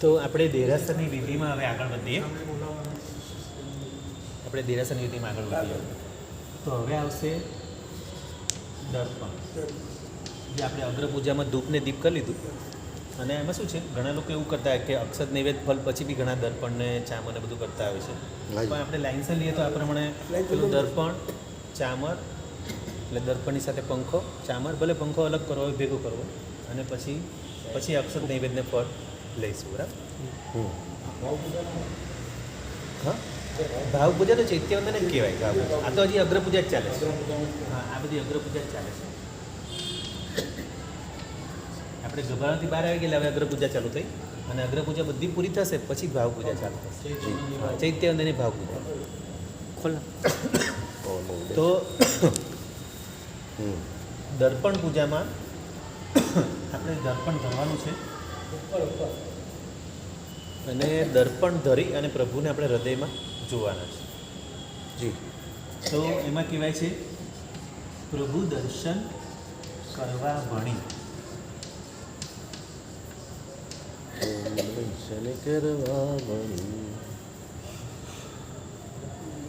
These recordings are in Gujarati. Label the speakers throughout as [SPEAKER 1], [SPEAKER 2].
[SPEAKER 1] તો આપણે દેરાસરની વિધિમાં હવે આગળ વધીએ. આપણે દેરાસરની વિધિમાં આગળ વધીએ. તો હવે આવશે દર્પણ, જે આપણે અગ્રપૂજામાં ધૂપને દીપ કરી લીધું. અને એમાં શું છે, ઘણા લોકો એવું કરતા હોય કે અક્ષત નૈવેદ્ય ફળ પછી બી ઘણા દર્પણને ચામરને બધું કરતા હોય છે. પણ આપણે લાઇન્સર લઈએ તો આ પ્રમાણે પેલું દર્પણ, ચામર, એટલે દર્પણની સાથે પંખો, ચામર, ભલે પંખો અલગ કરવો હોય ભેગો કરવો, અને પછી અક્ષત નૈવેદ્યને ફળ લઈશું. બરાબર? હા, ભાવ પૂજા તો ચૈત્યવંદન જ કહેવાય. ભાવ આ તો હજી અગ્રપૂજા જ ચાલે છે. હા, આ બધી અગ્રપૂજા જ ચાલે છે. આપણે ગભાણાથી બહાર આવી ગયેલા, હવે અગ્રપૂજા ચાલુ થઈ, અને અગ્રપૂજા બધી પૂરી થશે પછી ભાવ પૂજા ચાલુ થશે. ચૈત્યવંદનની ભાવ પૂજા. ખોલ. તો દર્પણ પૂજામાં આપણે દર્પણ ધરવાનું છે, અને દર્પણ ધરી અને પ્રભુને આપણે હૃદયમાં જોવાના છે. જી. તો એમાં કહેવાય છે, પ્રભુ દર્શન કરવા ભણી.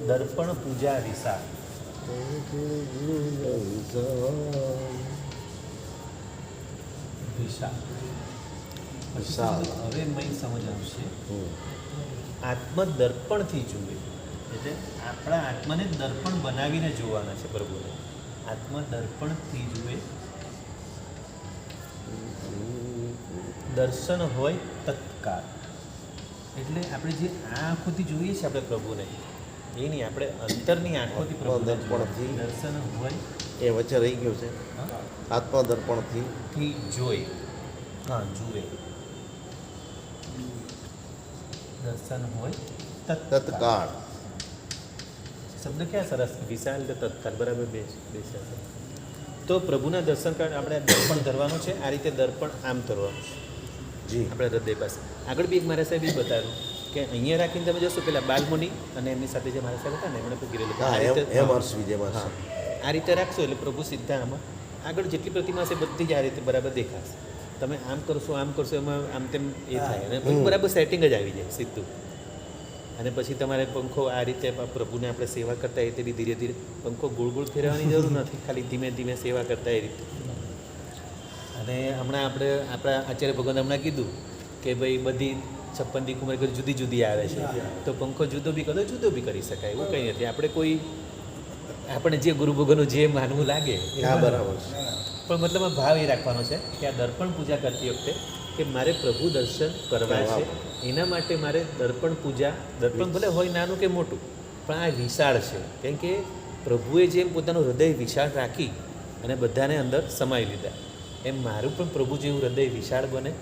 [SPEAKER 1] દર્પણ પૂજા વિશાળ. વિશાળ. હવે મેં સમજ આવશે. આત્મદર્પણથી જુએ, એટલે આપણા આત્માને દર્પણ બનાવીને જોવાના છે પ્રભુને. આત્મદર્પણથી જુએ. દર્શન હોય તત્કાળ, એટલે આપણે જે આ આંખોથી જોઈએ છીએ આપણે પ્રભુને, એ નહીં, આપણે અંતરની આંખોથી
[SPEAKER 2] દર્પણથી
[SPEAKER 1] દર્શન હોય.
[SPEAKER 2] એ વચ્ચે રહી ગયું છે. આત્મદર્પણથી
[SPEAKER 1] જોઈ. હા, જુએ. દર્શન હોય
[SPEAKER 2] તત્કાળ.
[SPEAKER 1] શબ્દ ક્યાં સરસ, વિશાલ કે તત્કાળ, બરાબર બેસે. તો પ્રભુના દર્શન કાળ આપણે દર્પણ ધરવાનું છે. આ રીતે દર્પણ આમ ધરવાનું છે.
[SPEAKER 2] જી.
[SPEAKER 1] આપણે હૃદય પાસે. આગળ બી એક મારા સાહેબ એ બતાવ્યું કે અહીંયા રાખીને તમે જોશો, પેલા બાલમુનિ અને એમની સાથે જે મારા સાહેબ હતા ને, એમણે ગીરેલું આ રીતે રાખશો એટલે પ્રભુ સીધા આમાં આગળ જેટલી પ્રતિમા છે બધી જ આ રીતે બરાબર દેખાશે. તમે આમ કરશો, આમ કરશો, એમાં આમ તેમ એ થાય, અને બરાબર સેટિંગ જ આવી જાય સીધું. અને પછી તમારે પંખો આ રીતે પ્રભુને આપણે સેવા કરતા એ રીતે ધીરે ધીરે પંખો ગોળ ગોળ ફેરવવાની જરૂર નથી, ખાલી ધીમે ધીમે સેવા કરતા એ રીતે. અને હમણાં આપણે આપણા આચાર્ય ભગવાન હમણાં કીધું કે ભાઈ બધી 56 કુમારી જુદી જુદી આવે છે, તો પંખો જુદો બી કરો, જુદો બી કરી શકાય, એવું કંઈ નથી. આપણે આપણે જે ગુરુ ભગવાનનું જે માનવું લાગે
[SPEAKER 2] બરાબર છે,
[SPEAKER 1] પણ મતલબ ભાવ એ રાખવાનો છે કે આ દર્પણ પૂજા કરતી વખતે કે મારે પ્રભુ દર્શન કરવા છે, એના માટે મારે દર્પણ પૂજા, દર્પણ ભલે હોય નાનું કે મોટું, પણ આ વિશાળ છે. કેમ કે પ્રભુએ જેમ પોતાનું હૃદય વિશાળ રાખી અને બધાને અંદર સમાવી લીધા, એમ મારું પણ પ્રભુ જેવું હૃદય વિશાળ બને.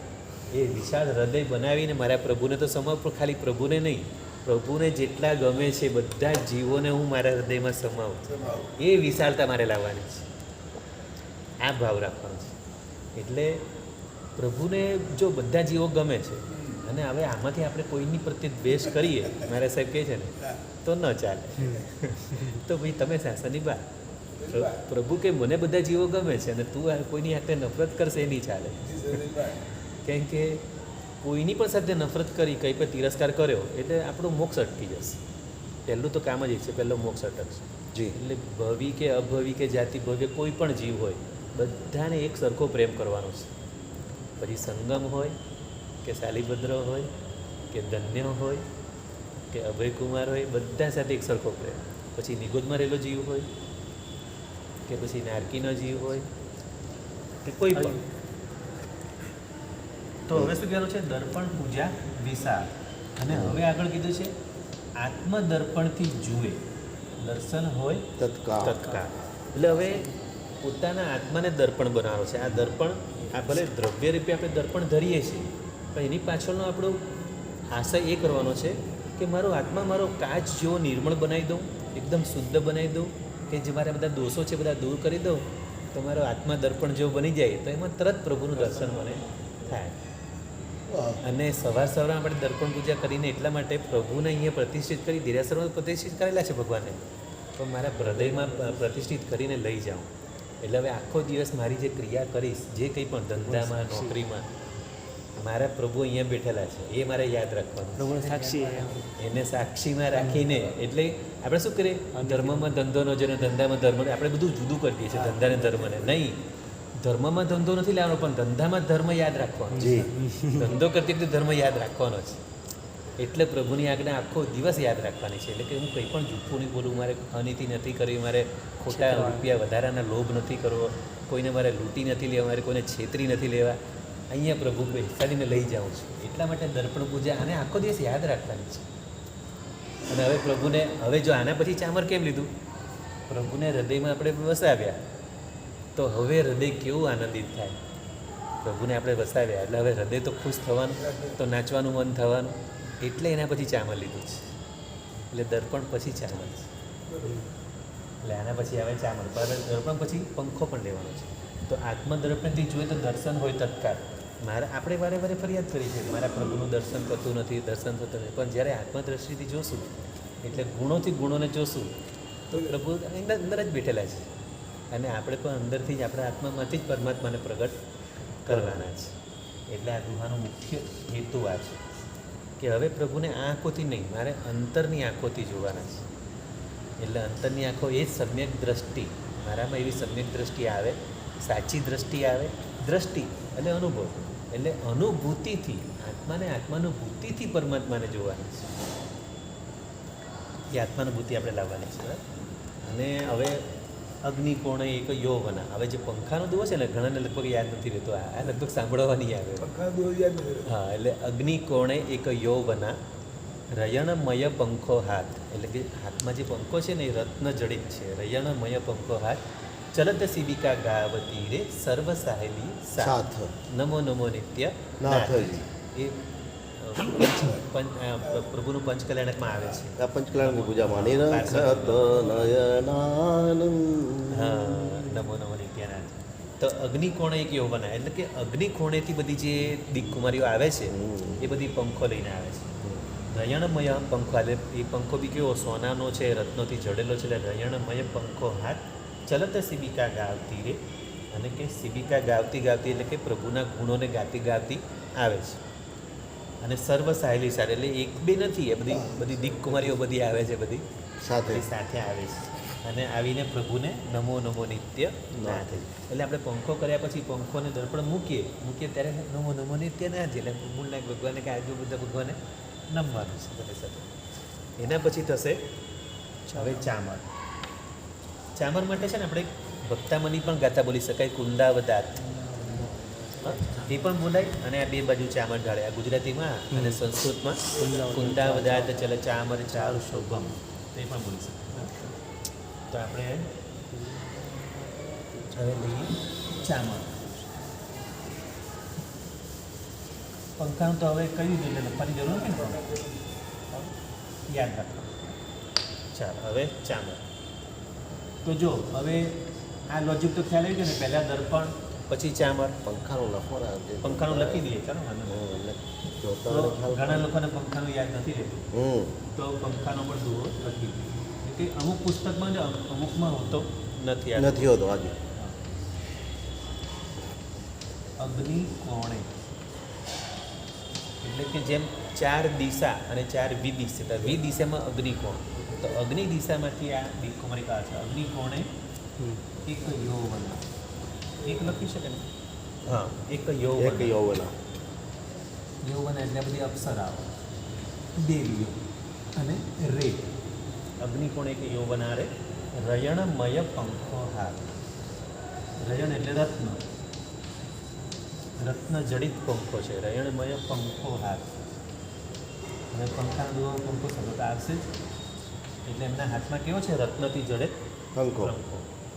[SPEAKER 1] એ વિશાળ હૃદય બનાવીને મારા પ્રભુને તો સમાવ, પણ ખાલી પ્રભુને નહીં, પ્રભુને જેટલા ગમે છે બધા જીવોને હું મારા હૃદયમાં સમાવું, એ વિશાળતા મારે લાવવાની છે. આ ભાવ રાખવાનો છે. એટલે પ્રભુને જો બધા જીવો ગમે છે, અને હવે આમાંથી આપણે કોઈની પ્રત્યે દ્વેષ કરીએ, મારા સાહેબ કહે છે ને, તો ન ચાલે. તો ભાઈ તમે શાસનની બહાર. પ્રભુ કે મને બધા જીવો ગમે છે અને તું કોઈની સાથે નફરત કરશે એ નહીં ચાલે. કેમ કે કોઈની પણ સાથે નફરત કરી, કંઈ પણ તિરસ્કાર કર્યો એટલે આપણો મોક્ષ અટકી જશે. પહેલું તો કામ જ છે, પહેલો મોક્ષ અટકશે.
[SPEAKER 2] જી.
[SPEAKER 1] એટલે ભવી કે અભવી કે જાતિ ભવ્ય કોઈ પણ જીવ હોય, બધાને એક સરખો પ્રેમ કરવાનો છે. પછી સંગમ હોય કે શાલિભદ્ર હોય કે ધન્ય હોય કે અભયકુમાર હોય, બધા સાથે એક સરખો પ્રેમ. પછી નિગોદમાં રહેલો જીવ હોય કે પછી નારકીનો જીવ હોય કે કોઈ પણ. તો હવે શું કહેવાનું છે? દર્પણ પૂજા વિશાળ. અને હવે આગળ કીધું છે આત્મદર્પણથી જુએ, દર્શન હોય તત્કાળ. એટલે હવે પોતાના આત્માને દર્પણ બનાવવાનો છે. આ દર્પણ, આ ભલે દ્રવ્ય રૂપે આપણે દર્પણ ધરીએ છીએ, પણ એની પાછળનો આપણો આશય એ કરવાનો છે કે મારો આત્મા મારો કાચ જેવો નિર્મળ બનાવી દઉં, એકદમ શુદ્ધ બનાવી દઉં, કે જે મારા બધા દોષો છે બધા દૂર કરી દઉં, તો મારો આત્મા દર્પણ જેવો બની જાય, તો એમાં તરત પ્રભુનું દર્શન મને થાય. અને સવાર સવારમાં આપણે દર્પણ પૂજા કરીને એટલા માટે પ્રભુને અહીંયા પ્રતિષ્ઠિત કરી, દેરાસરમાં પ્રતિષ્ઠિત કરેલા છે ભગવાને, પણ મારા હૃદયમાં પ્રતિષ્ઠિત કરીને લઈ જાઉં. એટલે હવે આખો દિવસ મારી જે ક્રિયા કરીશ, જે કંઈ પણ ધંધામાં, નોકરીમાં, મારા પ્રભુ અહીંયા બેઠેલા છે એ મારે યાદ રાખવાનું.
[SPEAKER 3] પ્રભુનો સાક્ષી
[SPEAKER 1] એને સાક્ષીમાં રાખીને એટલે આપણે શું કરીએ ધર્મમાં ધંધોનો છે ને ધંધામાં ધર્મ આપણે બધું જુદું કરી દઈએ છીએ ધંધાને ધર્મને. નહીં, ધર્મમાં ધંધો નથી લેવાનો પણ ધંધામાં ધર્મ યાદ રાખવાનો.
[SPEAKER 2] જી
[SPEAKER 1] ધંધો કરતી વખતે ધર્મ યાદ રાખવાનો છે. એટલે પ્રભુની આજ્ઞા આખો દિવસ યાદ રાખવાની છે. એટલે કે હું કંઈ પણ જૂઠું નહીં બોલું, મારે અનીતિ નથી કરવી, મારે ખોટા રૂપિયા વધારાના લોભ નથી કરવો, કોઈને મારે લૂંટી નથી લેવા, મારે કોઈને છેતરી નથી લેવા. અહીંયા પ્રભુ બેસાડીને લઈ જાઉં છું. એટલા માટે દર્પણ પૂજા આને આખો દિવસ યાદ રાખવાની છે. અને હવે પ્રભુને હવે જો આના પછી ચામર કેમ લીધું? પ્રભુને હૃદયમાં આપણે વસાવ્યા તો હવે હૃદય કેવું આનંદિત થાય. પ્રભુને આપણે વસાવ્યા એટલે હવે હૃદય તો ખુશ થવાનું, તો નાચવાનું મન થવાનું. એટલે એના પછી ચામર લીધું છે. એટલે દર્પણ પછી ચામર છે. એટલે આના પછી આવે ચામર. પર દર્પણ પછી પંખો પણ લેવાનો છે. તો આત્મદર્પણથી જોઈએ તો દર્શન હોય તત્કાળ. આપણે વારે વારે ફરિયાદ કરી છે મારા પ્રભુનું દર્શન થતું નથી, દર્શન થતું નથી. પણ જ્યારે આત્મદ્રષ્ટિથી જોશું એટલે ગુણોથી ગુણોને જોશું તો પ્રભુ અંદર જ બેઠેલા છે. અને આપણે પણ અંદરથી જ આપણા આત્મામાંથી જ પરમાત્માને પ્રગટ કરવાના છે. એટલે આ દુહાનો મુખ્ય હેતુ આ છે કે હવે પ્રભુને આ આંખોથી નહીં, મારે અંતરની આંખોથી જોવાના છે. એટલે અંતરની આંખો એ જ સમ્યક દ્રષ્ટિ. મારામાં એવી સમ્યક દ્રષ્ટિ આવે, સાચી દ્રષ્ટિ આવે. દ્રષ્ટિ એટલે અનુભવ, એટલે અનુભૂતિથી આત્માને આત્માનુભૂતિથી પરમાત્માને જોવાની છે. એ આત્માનુભૂતિ આપણે લાવવાની છે. અને હવે અગ્નિકોણે એક યૌવના. હવે જે પંખાનો દુવો છે ને ઘણાને લગભગ યાદ નથી રહેતો. આ લગભગ સાંભળવાની આવે. હા, એટલે અગ્નિકોણે એક યૌવના રયણમય પંખો હાથ. એટલે કે હાથમાં જે પંખો છે ને એ રત્ન જડિત છે. રયણમય પંખો હાથ ચલત શિબિકા ગાવતી રે સર્વ સાહેલી સાથ નમો નમો નિત્ય
[SPEAKER 2] નાથજી.
[SPEAKER 1] એ પ્રભુનું પંચકલ્યાણકમાં આવે છે.
[SPEAKER 2] આ પંચકલાની પૂજામાં નિરંખત નયનાનંદ.
[SPEAKER 1] હા, નમો નમો નિત્યનાથ. તો અગ્નિકોણે એક યૌવના એટલે કે અગ્નિકોણેથી બધી જે દિક્કુમારીઓ આવે છે એ બધી પંખો લઈને આવે છે. રયણમય પંખો એટલે એ પંખો બી કેવો સોનાનો છે, રત્નોથી જડેલો છે. એટલે રયણમય પંખો હાથ ચલત શિબિકા ગાવતી રે. અને કે શિબિકા ગાવતી ગાવતી એટલે કે પ્રભુના ગુણોને ગાતી ગાતી આવે છે. અને સર્વ સાહેલી સાથે એટલે એક બે નથી, એ બધી બધી દિક્કુમારીઓ બધી આવે છે, બધી
[SPEAKER 2] સાથે
[SPEAKER 1] એ સાથે આવે છે. અને આવીને પ્રભુને નમો નમો નિત્ય નાથ. એટલે આપણે પંખો કર્યા પછી પંખોને દર્પણ મૂકીએ ત્યારે નમો નમો નિત્ય નાથ. એટલે મૂળના ભગવાનને કે આજુ બધા ભગવાને નમવાનું છે બધા સાથે. એના પછી થશે હવે ચામર. ચામર માટે છે ને આપણે ભક્તામની પણ ગાથા બોલી શકાય. કુંદાવદાત એ પણ બોલાય અને આ બે બાજુ ચામર ઢાળે. આ ગુજરાતીમાં અને સંસ્કૃતમાં કુંદાવદાત ચલ ચામર ચારુ શોભમ તે પણ બોલી શકાય. તો આપણે હવે લઈએ ચામર. પંખાનું તો હવે કહ્યું જ એટલે લખવાની જરૂર નથી ને, યાદ રાખો. ચાલો હવે ચામર. તો જો હવે આ લોજિક તો ખ્યાલ આવી ગયો ને. પહેલાં દર્પણ પછી ચામર.
[SPEAKER 2] પંખાનું લખવાના
[SPEAKER 1] પંખાનું લખી દઈએ ચાલો. તો ઘણા લોકોને પંખાનું યાદ નથી રહેતું, તો પંખાનો પણ દુહો લખી દઈએ. કે અમુક પુસ્તકમાં જ અમુકમાં હોતો નથી.
[SPEAKER 2] નથી હોતો આજે.
[SPEAKER 1] અગ્નિ કોણે એટલે કે જેમ ચાર દિશા અને ચાર વિદિશા. વિદિશામાં અગ્નિકોણ. તો અગ્નિ દિશામાંથી આ દિક્કુમારી કાળ છે. અગ્નિકોણે એક યૌવના. એક લખી શકે ને? હા, એક યૌવના. યૌવના એટલે બધી અપ્સરાઓ, દેવીઓ અને રે. અગ્નિકોણ એક યૌવના રે રયણમય પંખો હાથ. રયણ એટલે રત્ન, રત્ન જડિત પંખો છે. રયણમય પંખો હાથ. અને પંખાનો દુહો પંખો સતત આવશે જ. એટલે એમના હાથમાં કેવો છે? રત્નથી જડિત
[SPEAKER 2] પંખો.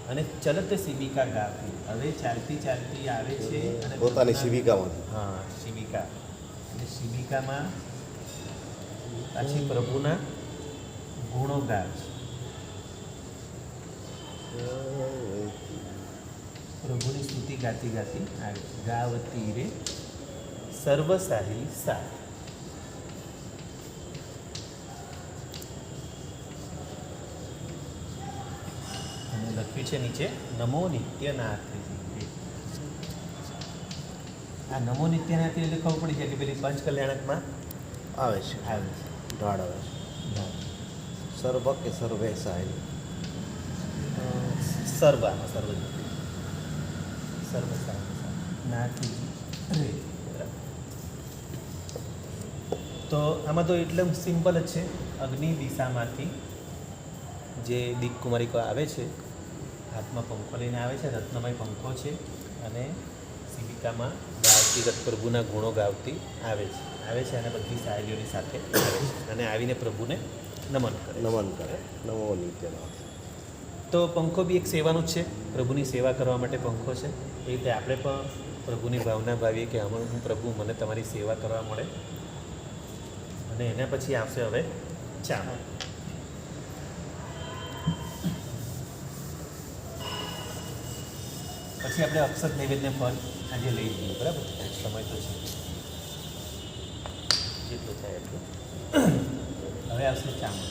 [SPEAKER 1] અને ચલત શિબિકા ગાતી. હવે ચાલતી ચાલતી આવે છે અને
[SPEAKER 2] પોતાની શિબિકામાંથી.
[SPEAKER 1] હા, શિબિકા. અને શિબિકામાં પાછી પ્રભુના ગુણો ગાય છે. પ્રભુની સ્તુતિ ગાતી ગાતી આવે છે. ગાવતી રે સર્વસાહી સા. અને લખ્યું છે નીચે નમો નિત્યનાથ. આ નમો નિત્યાનાથી એટલે ખબર પડી જાય કે પેલી પંચ કલ્યાણકમાં
[SPEAKER 2] આવે છે
[SPEAKER 1] આવે છે.
[SPEAKER 2] ઢાળ આવે છે સર્વ કે સર્વે સાહેબ
[SPEAKER 1] સર્વ આમાં સર્વ સર્વ નાથી રે. તો આમાં તો એકદમ સિમ્પલ જ છે. અગ્નિ દિશામાંથી જે દીપકુમારિકો આવે છે, હાથમાં પંખો લઈને આવે છે, રત્નમય પંખો છે, અને શિવિકામાં ગાવતી પ્રભુના ગુણો ગાવતી આવે છે અને બધી સહેલીઓની સાથે આવે છે અને આવીને પ્રભુને નમન કરે.
[SPEAKER 2] નમન કરે નમો નિત્યનાથ.
[SPEAKER 1] તો પંખો બી એક સેવાનું જ છે. પ્રભુની સેવા કરવા માટે પંખો છે. એ રીતે આપણે પણ પ્રભુની ભાવના ભાવીએ કે હું પ્રભુ મને તમારી સેવા કરવા મળે. અને એના પછી આવશે હવે ચામર. પછી આપણે અક્ષત નૈવેદ્ય ફળ આજે લઈ જઈએ, બરાબર? સમય તો છે જેટલું થાય એટલું. હવે આવશે ચામર.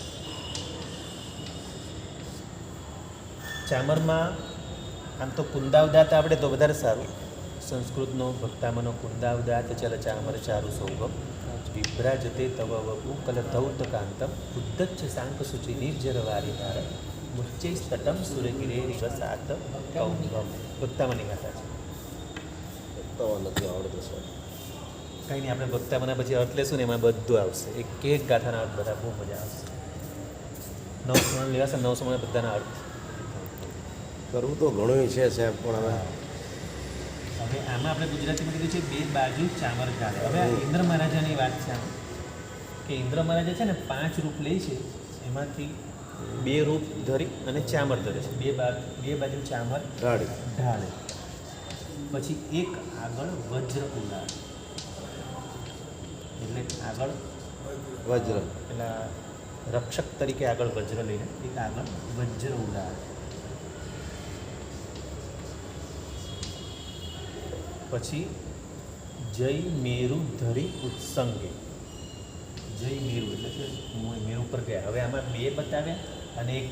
[SPEAKER 1] ચામરમાં આમ તો કુંદાવદાત આવડે તો વધારે સારું. સંસ્કૃતનો ભક્તામનો કુંદાવદાત ચલ ચામર ચારુ સૌભમ વિભ્રાજતે તવ વપુ કલ ધૌત કાંતમ ઉદ્દચ્છ શાંક શુચિ નિર્જર વારિધાર મુચ્ચૈસ્તટમ સુરગિરે રિવસાત કૌભમ. ભક્તામની ગાથા છે.
[SPEAKER 2] તો નથી આવડતું સર.
[SPEAKER 1] કંઈ નહીં, આપણે ભક્તામના પછી અર્થ લેશું ને એમાં બધું આવશે. એક ગાથાના અર્થ બધા બહુ મજા આવશે. 9 સ્મરણ લેવાશે, 9 સ્મરણ બધાના અર્થ.
[SPEAKER 2] કરવું તો ઘણું છે સાહેબ, પણ હવે
[SPEAKER 1] હવે આમાં આપણે ગુજરાતીમાં કીધું છે બે બાજુ ચામર ગાળે. હવે આ ઇન્દ્ર મહારાજાની વાત છે આમાં, કે ઇન્દ્ર મહારાજા છે ને 5 રૂપ લે છે, એમાંથી 2 રૂપ ધરી અને ચામર ધરે છે. બે બાજુ ચામર
[SPEAKER 2] ઢાળી
[SPEAKER 1] ઢાળે, પછી એક આગળ વજ્ર ઉડાડે. એટલે આગળ
[SPEAKER 2] વજ્ર
[SPEAKER 1] પેલા રક્ષક તરીકે આગળ વજ્ર લઈને એક આગળ વજ્ર ઉડાડે. પછી જય મેરુ ધરી ઉત્સંગે. જય મેરુ એટલે કે મેરુ પર ગયા. હવે આમાં 2 બતાવ્યા અને એક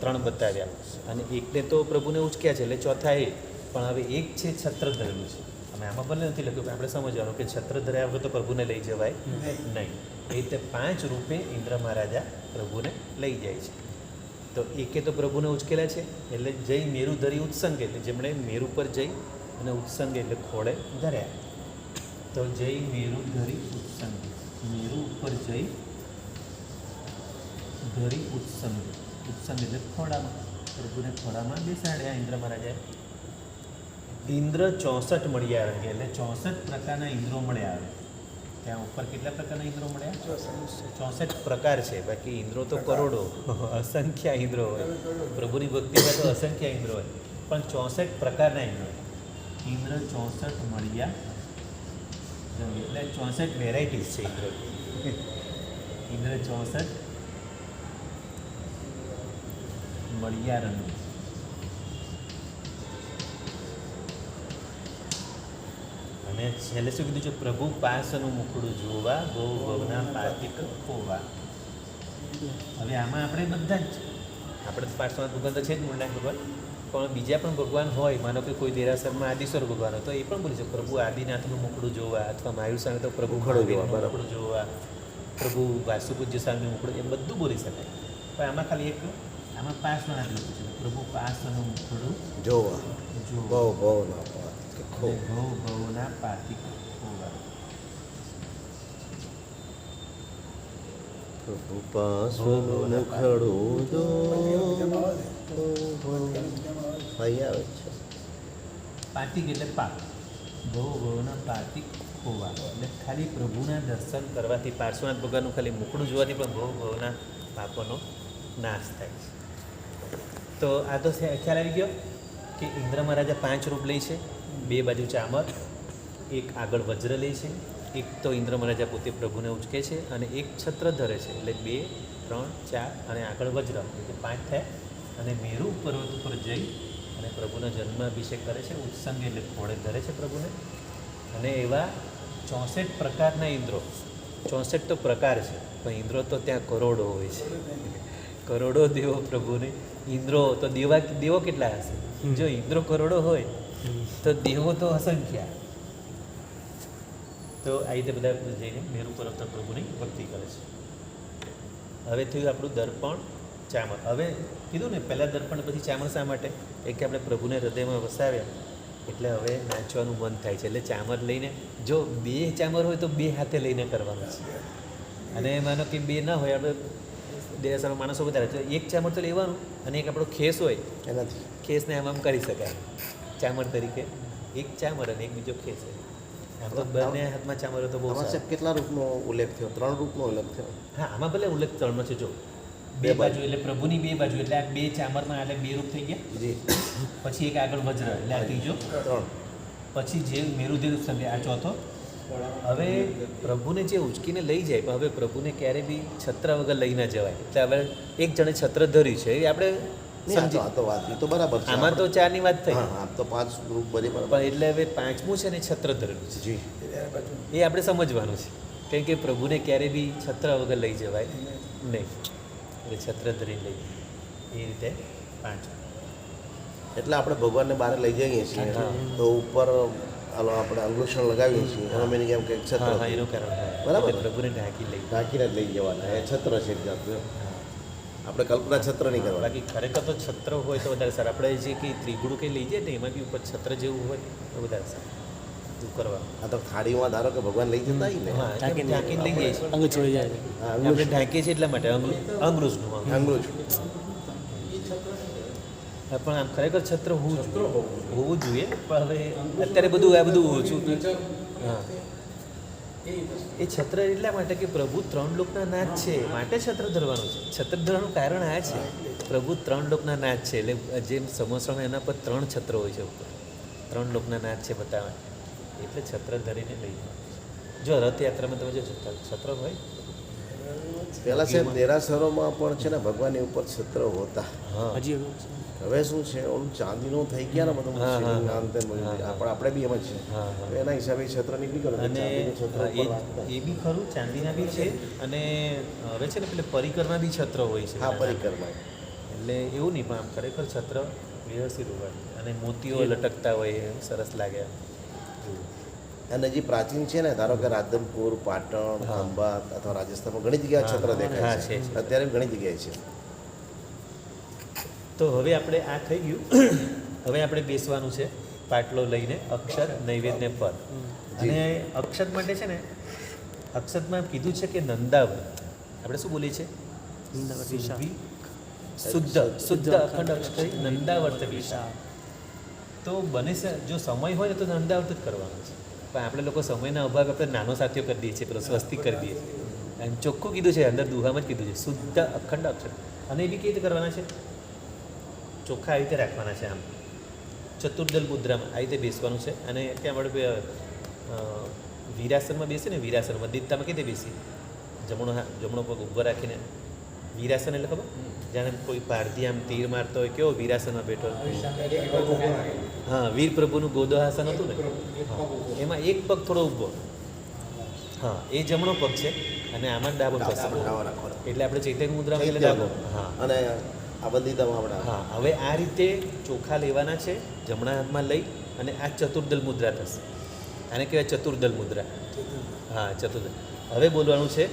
[SPEAKER 1] 3 બતાવ્યા, અને એકને તો પ્રભુને ઉચક્યા છે એટલે ચોથા એ. પણ હવે એક છે છત્ર ધરેલું છે. અમે આમાં ભલે નથી લખ્યું, પણ આપણે સમજવાનું કે છત્ર ધર્યા વગર તો પ્રભુને લઈ જવાય નહીં. એ રીતે 5 રૂપે ઇન્દ્ર મહારાજા પ્રભુને લઈ જાય છે. તો એકે તો પ્રભુને ઉચકેલા છે એટલે જય મેરુ ધરી ઉત્સંગે, એટલે જેમણે મેરુ પર જઈ અને ઉત્સંગે એટલે ખોળે ધર્યા. તો જય મેરુ ધરી ઉત્સંગે, મેરુ ઉપર જઈ ધરી ઉત્સંગે. ઉત્સંગ એટલે ખોળામાં, પ્રભુને ખોળામાં બેસાડ્યા ઇન્દ્ર મહારાજાએ. ઇન્દ્ર 64 મળ્યા રંગે, એટલે 64 પ્રકારના ઇન્દ્રો મળ્યા આવે. ત્યાં ઉપર કેટલા પ્રકારના ઇન્દ્રો મળ્યા? 64 પ્રકાર છે. બાકી ઇન્દ્રો તો કરોડો, અસંખ્ય ઇન્દ્રો હોય. પ્રભુની ભક્તિમાં તો અસંખ્ય ઇન્દ્રો હોય, પણ 64 પ્રકારના ઇન્દ્રો. ઇન્દ્ર 64 મળ્યા એટલે 64 વેરાયટીઝ છે ઇન્દ્ર. ઇન્દ્ર 64 મળ્યા રંગ. અને છેલ્લે શું કીધું છે? પ્રભુ પાસનું મુખડું જોવા, ગૌ ગૌના પાતિક ખોવા. હવે આમાં આપણે બધા જ આપણે તો પાર્શ્વનાથ ભગવાન તો છે જ, મૂળનાથ ભગવાન, પણ બીજા પણ ભગવાન હોય. માનો કે કોઈ દેરાસરમાં આદિશ્વર ભગવાન હોય તો એ પણ બોલી છે પ્રભુ આદિનાથનું મુખડું જોવા, અથવા માયુર સ્વામી તો પ્રભુ મુખડું જોવા, પ્રભુ વાસુપૂજ્ય સ્વામીનું મુખડું, એ બધું બોલી શકાય. પણ આમાં ખાલી એક આમાં પાર્શ્વનાથ લખ્યું છે, પ્રભુ પાસનું મુખડું
[SPEAKER 2] જોવા
[SPEAKER 1] જોવા,
[SPEAKER 2] ભવ ભવના પાત કે ખો
[SPEAKER 1] ભવ ભવના પાતિક ખોવા.
[SPEAKER 2] પ્રભુ પાસનું મુખડું જો ભાઈ આવે છે.
[SPEAKER 1] પાતિક એટલે પાપ, ભવ ભવના પાતિક ખોવા. એટલે ખાલી પ્રભુના દર્શન કરવાથી, પાર્શ્વનાથ ભગવાનનું ખાલી મુખડું જોવાથી પણ ભવ ભવના પાપોનો નાશ થાય છે. તો આ તો ખ્યાલ આવી ગયો કે ઇન્દ્ર મહારાજા 5 રૂપ લે છે, 2 બાજુ ચામર, એક આગળ વજ્ર લે છે, એક તો ઇન્દ્ર મહારાજા પોતે પ્રભુને ઉચકે છે, અને એક છત્ર ધરે છે. એટલે 2, 3, 4 અને આગળ વજ્ર, એટલે 5 થયા. અને મેરુ પર્વત ઉપર જઈ અને પ્રભુનો જન્માભિષેક કરે છે. ઉત્સંગ એટલે ખોળે ધરે છે પ્રભુને. અને એવા 64 પ્રકારના ઇન્દ્રો. 64 તો પ્રકાર છે, પણ ઇન્દ્રો તો ત્યાં કરોડો હોય છે. કરોડો દેવો પ્રભુને. ઇન્દ્રો તો દેવો કેટલા હશે? જો ઇન્દ્રો કરોડો હોય તો દેવો તો અસંખ્ય. તો આ રીતે બધા જઈને મેરુ પર્વત પ્રભુની ભક્તિ કરે છે. હવે થયું આપણું દર્પણ ચામર. હવે કીધું ને પહેલાં દર્પણ પછી ચામર શા માટે? એક કે આપણે પ્રભુને હૃદયમાં વસાવ્યા એટલે હવે નાચવાનું મન થાય છે, એટલે ચામર લઈને, જો 2 ચામર હોય તો 2 હાથે લઈને કરવાનું છે. અને માનો કે 2 ના હોય, આપણે દેરાસરમાં માણસો વધારે તો એક ચામર તો લેવાનું, અને એક આપણો ખેસ હોય
[SPEAKER 2] એનાથી
[SPEAKER 1] ખેસને આમ કરી શકાય ચામર તરીકે, એક ચામર અને એક બીજો ખેસ હોય. આમ તો બંને હાથમાં ચામર હોય તો બહુ
[SPEAKER 2] આમાં
[SPEAKER 1] સારું.
[SPEAKER 2] સાહેબ કેટલા રૂપનો ઉલ્લેખ થયો? 3 રૂપનો ઉલ્લેખ થયો.
[SPEAKER 1] હા, આમાં ભલે ઉલ્લેખ 3નો છે. જો 2 બાજુ એટલે પ્રભુની 2 બાજુ એટલે આ 2 ચામરમાં એટલે 2 રૂપ થઈ ગયા.
[SPEAKER 2] જી.
[SPEAKER 1] પછી એક આગળ વજ્ર એટલે આ ત્રીજો,
[SPEAKER 2] 3.
[SPEAKER 1] પછી જે મેરુદેવ સંધ્ય આ ચોથો. હવે પ્રભુને જે ઉચકીને લઈ જાય, પણ હવે પ્રભુને ક્યારે બી છત્ર વગર લઈ ના જવાય. એટલે હવે એક જણે છત્ર ધર્યું છે એ આપણે
[SPEAKER 2] નહીં, આ તો-
[SPEAKER 1] સમજી.
[SPEAKER 2] આ તો વાત એ તો બરાબર છે.
[SPEAKER 1] આમાં તો 4ની વાત થઈ,
[SPEAKER 2] હા, આમ તો 5 ગ્રુપ બધી બરાબર.
[SPEAKER 1] પણ એટલે હવે 5મું છે ને છત્ર ધરેલું છે,
[SPEAKER 2] જી.
[SPEAKER 1] એ આપણે સમજવાનું છે. કેમ કે પ્રભુને ક્યારે બી છત્ર વગર લઈ જવાય નહીં, એટલે છત્ર ધરીને લઈ એ રીતે 5.
[SPEAKER 2] એટલે આપણે ભગવાનને બહાર લઈ જઈએ છીએ
[SPEAKER 1] હા.
[SPEAKER 2] તો ઉપર આલો આપણે અંગુષણ લગાવીએ છીએ, એનો meaning એમ કે છત્ર
[SPEAKER 1] હા, એનું કારણ હોય.
[SPEAKER 2] બરાબર.
[SPEAKER 1] એટલે પ્રભુને ઢાંકી લઈ.
[SPEAKER 2] ઢાંકીને જ લઈ જવાના. એ છત્ર છે એક જાતનું. આપણે કલ્પના છત્ર નહીં કરવાની.
[SPEAKER 1] બાકી ખરેખર તો છત્ર હોય તો વધારે સારું. આપણે જે કંઈ ત્રિગુણ કંઈ લઈ જઈએ ને એમાં બી ઉપર છત્ર જેવું હોય તો વધારે સારું એવું કરવાનું.
[SPEAKER 2] આ તો થાળીમાં ધારો કે ભગવાન લઈ જતા હોય ને.
[SPEAKER 1] હા, એટલે ઢાંકીને લઈ જઈએ છીએ.
[SPEAKER 3] અંગ છોડી જાય.
[SPEAKER 2] હા,
[SPEAKER 1] આપણે
[SPEAKER 2] અંગુષ.
[SPEAKER 1] ઢાંકીએ છીએ એટલા માટે અંગ્રુજનું
[SPEAKER 2] અંગુષ.
[SPEAKER 1] પણ આમ ખરેખર છત્ર હોવું જોઈએ. પણ હવે અત્યારે બધું આ બધું ઓછું. હા, એ છત્ર એટલા માટે કે પ્રભુ 3 લોકના નાથ છે માટે છત્ર ધરવાનું છે. છત્ર ધરવાનું કારણ આ છે, પ્રભુ 3 લોકના નાથ છે. એટલે જેમ સમોસામાં એના પર 3 છત્ર હોય છે ઉપર, 3 લોકના નાથ છે બતાવવા, એટલે છત્ર ધરીને લઈ જવાનું. જો રથયાત્રામાં તમે જો છત્ર હોય.
[SPEAKER 2] પહેલા સાહેબ દેરાસરોમાં પણ છે ને ભગવાનની ઉપર છત્ર હોતા.
[SPEAKER 1] હા,
[SPEAKER 3] હજી
[SPEAKER 2] હવે શું છે, ઓલું ચાંદીનું થઈ ગયા ને બધું
[SPEAKER 1] હા, હા,
[SPEAKER 2] સીલિંગ
[SPEAKER 1] હા.
[SPEAKER 2] આમ તેમ બધું.
[SPEAKER 1] હા, હા.
[SPEAKER 2] આપણે બી એમ જ છે.
[SPEAKER 1] હા, હા.
[SPEAKER 2] તો એના હિસાબે છત્ર નીકળી ગયો.
[SPEAKER 1] અને
[SPEAKER 2] ચાંદીનું છત્ર ઉપર રાખતા.
[SPEAKER 1] એ બી ખરું, ચાંદીના બી છે. અને હવે છે ને પેલે પરિકરમાં બી છત્ર હોય છે.
[SPEAKER 2] હા, પરિક્રમા.
[SPEAKER 1] એટલે એવું નહીં, પણ આમ ખરેખર છત્ર વ્યવસ્થિત હોવાનું. અને મોતીઓ લટકતા હોય એ સરસ લાગે એવું.
[SPEAKER 2] અને જે પ્રાચીન છે ને, ધારો કે રાધનપુર, પાટણ,
[SPEAKER 1] હા.
[SPEAKER 2] ખંભાત અથવા રાજસ્થાનમાં ઘણી જગ્યાએ
[SPEAKER 1] હા,
[SPEAKER 2] છત્ર
[SPEAKER 1] હા,
[SPEAKER 2] દેખાય
[SPEAKER 1] હા,
[SPEAKER 2] છે.
[SPEAKER 1] છે.
[SPEAKER 2] અત્યારે બી ઘણી જગ્યાએ છે.
[SPEAKER 1] તો હવે આપણે આ થઈ ગયું. હવે આપણે બેસવાનું છે પાટલો લઈને અક્ષત નૈવેદ્ય પર. અને અક્ષત માટે છે ને, અક્ષતમાં કીધું છે કે નંદાવત. આપણે શું બોલીએ છીએ? શુદ્ધ શુદ્ધ અખંડ અક્ષય નંદાવર્ત વિશા. તો બને છે જો સમય હોય ને તો નંદાવર્ત જ કરવાનો છે. પણ આપણે લોકો સમયના અભાવે આપણે નાનો સાથીઓ કરી દઈએ છીએ, પેલો સ્વસ્તિક કરી દઈએ. એમ ચોખ્ખું કીધું છે, અંદર દુહામાં જ કીધું છે શુદ્ધ અખંડ અક્ષર. અને એ બી કેવી રીતે કરવાના છે? ચોખ્ખા આવી રીતે રાખવાના છે. આમ ચતુર્દલ મુદ્રામાં આવી રીતે બેસવાનું છે. અને ત્યાં આપણે વીરાસનમાં બેસીએ ને, વીરાસનમાં દીપતામાં કેવી રીતે બેસી? જમણો પગ ઊભો રાખીને વીરાસન એટલે ખબર? જાણે કોઈ પારધી આમ તીર મારતો હોય, કેવો વીરાસનમાં બેઠો. હા, વીર પ્રભુનું ગોદોહાસન હતું ને, હા, એમાં એક પગ થોડો ઊભો. હા, એ જમણો પગ છે. અને આમાં ડાબો પગ છે.
[SPEAKER 2] ડાબો રાખવાનો.
[SPEAKER 1] એટલે આપણે ચૈતન્ય મુદ્રામાં એટલે ડાબો. હા,
[SPEAKER 2] અને આ બંદીતામાં આપણે
[SPEAKER 1] હા. હવે આ રીતે ચોખા લેવાના છે, જમણા હાથમાં લઈ, અને આ ચતુર્દલ મુદ્રા થશે. આને કહેવાય ચતુર્દલ મુદ્રા. હા, ચતુર્દલ. હવે બોલવાનું છે